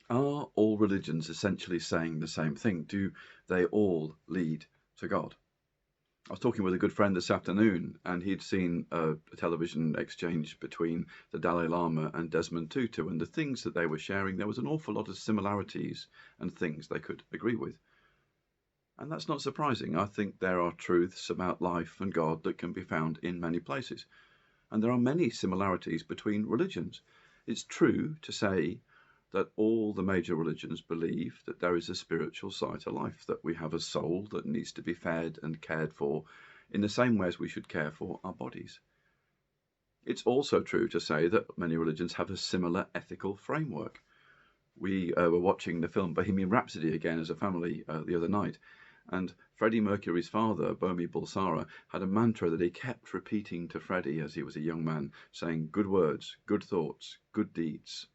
Are all religions essentially saying the same thing? Do they all lead to God? I was talking with a good friend this afternoon, and he'd seen a television exchange between the Dalai Lama and Desmond Tutu, and the things that they were sharing, there was an awful lot of similarities and things they could agree with. And that's not surprising. I think there are truths about life and God that can be found in many places. And there are many similarities between religions. It's true to say that all the major religions believe that there is a spiritual side to life, that we have a soul that needs to be fed and cared for in the same way as we should care for our bodies. It's also true to say that many religions have a similar ethical framework. We were watching the film Bohemian Rhapsody again as a family the other night, and Freddie Mercury's father, Bomi Bulsara, had a mantra that he kept repeating to Freddie as he was a young man, saying, good words, good thoughts, good deeds.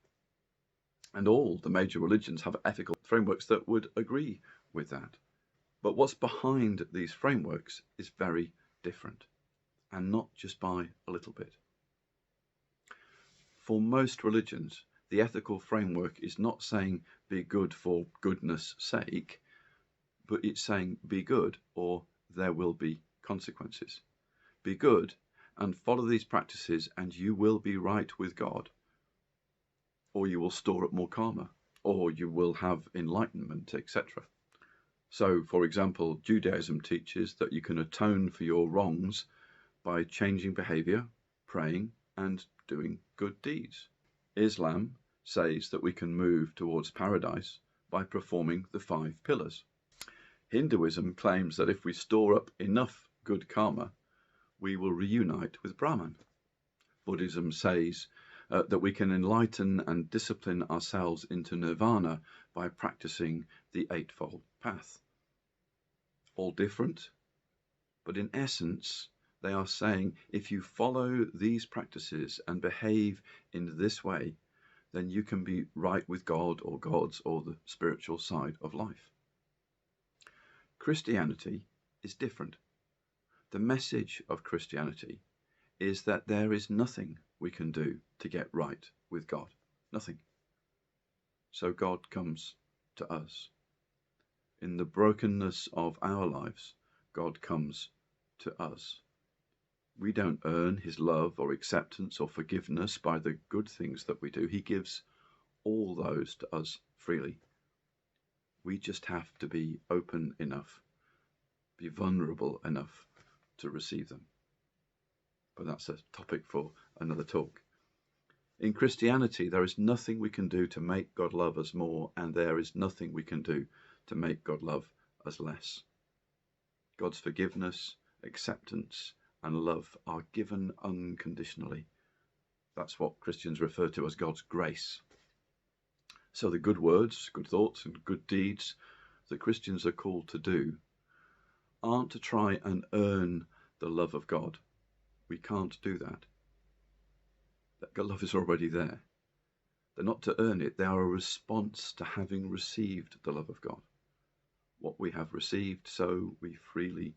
And all the major religions have ethical frameworks that would agree with that. But what's behind these frameworks is very different, and not just by a little bit. For most religions, the ethical framework is not saying be good for goodness sake, but it's saying be good or there will be consequences. Be good and follow these practices and you will be right with God, or you will store up more karma, or you will have enlightenment, etc. So, for example, Judaism teaches that you can atone for your wrongs by changing behavior, praying, and doing good deeds. Islam says that we can move towards paradise by performing the 5 pillars. Hinduism claims that if we store up enough good karma, we will reunite with Brahman. Buddhism says that we can enlighten and discipline ourselves into nirvana by practicing the Eightfold Path. All different, but in essence, they are saying if you follow these practices and behave in this way, then you can be right with God or gods or the spiritual side of life. Christianity is different. The message of Christianity is that there is nothing we can do to get right with God. Nothing. So God comes to us. In the brokenness of our lives, God comes to us. We don't earn his love or acceptance or forgiveness by the good things that we do. He gives all those to us freely. We just have to be open enough, be vulnerable enough to receive them. But that's a topic for another talk. In Christianity, there is nothing we can do to make God love us more, and there is nothing we can do to make God love us less. God's forgiveness, acceptance, and love are given unconditionally. That's what Christians refer to as God's grace. So the good words, good thoughts, and good deeds that Christians are called to do aren't to try and earn the love of God. We can't do that. That love is already there. They're not to earn it. They are a response to having received the love of God. What we have received, so we freely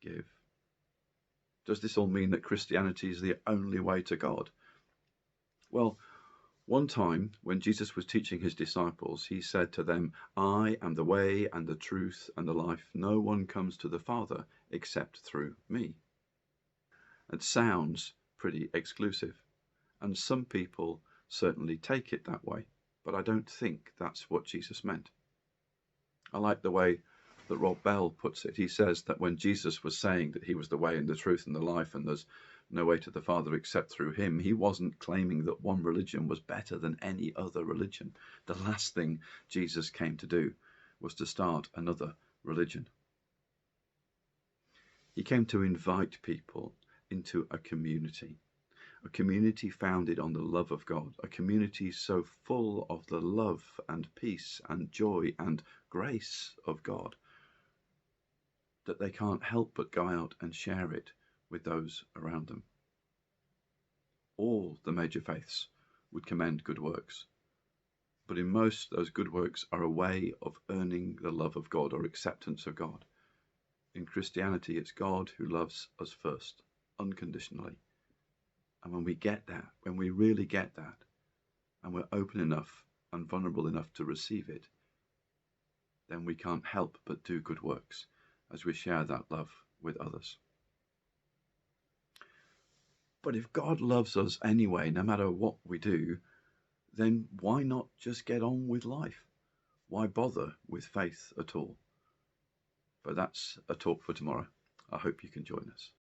give. Does this all mean that Christianity is the only way to God? Well, one time when Jesus was teaching his disciples, he said to them, I am the way and the truth and the life. No one comes to the Father except through me. It sounds pretty exclusive, and some people certainly take it that way, but I don't think that's what Jesus meant. I like the way that Rob Bell puts it. He says that when Jesus was saying that he was the way and the truth and the life and there's no way to the Father except through him, he wasn't claiming that one religion was better than any other religion. The last thing Jesus came to do was to start another religion. He came to invite people into a community founded on the love of God, a community so full of the love and peace and joy and grace of God that they can't help but go out and share it with those around them. All the major faiths would commend good works, but in most, those good works are a way of earning the love of God or acceptance of God. In Christianity, it's God who loves us first, unconditionally. And when we get that, when we really get that, and we're open enough and vulnerable enough to receive it, then we can't help but do good works as we share that love with others. But if God loves us anyway, no matter what we do, then why not just get on with life? Why bother with faith at all? But that's a talk for tomorrow. I hope you can join us.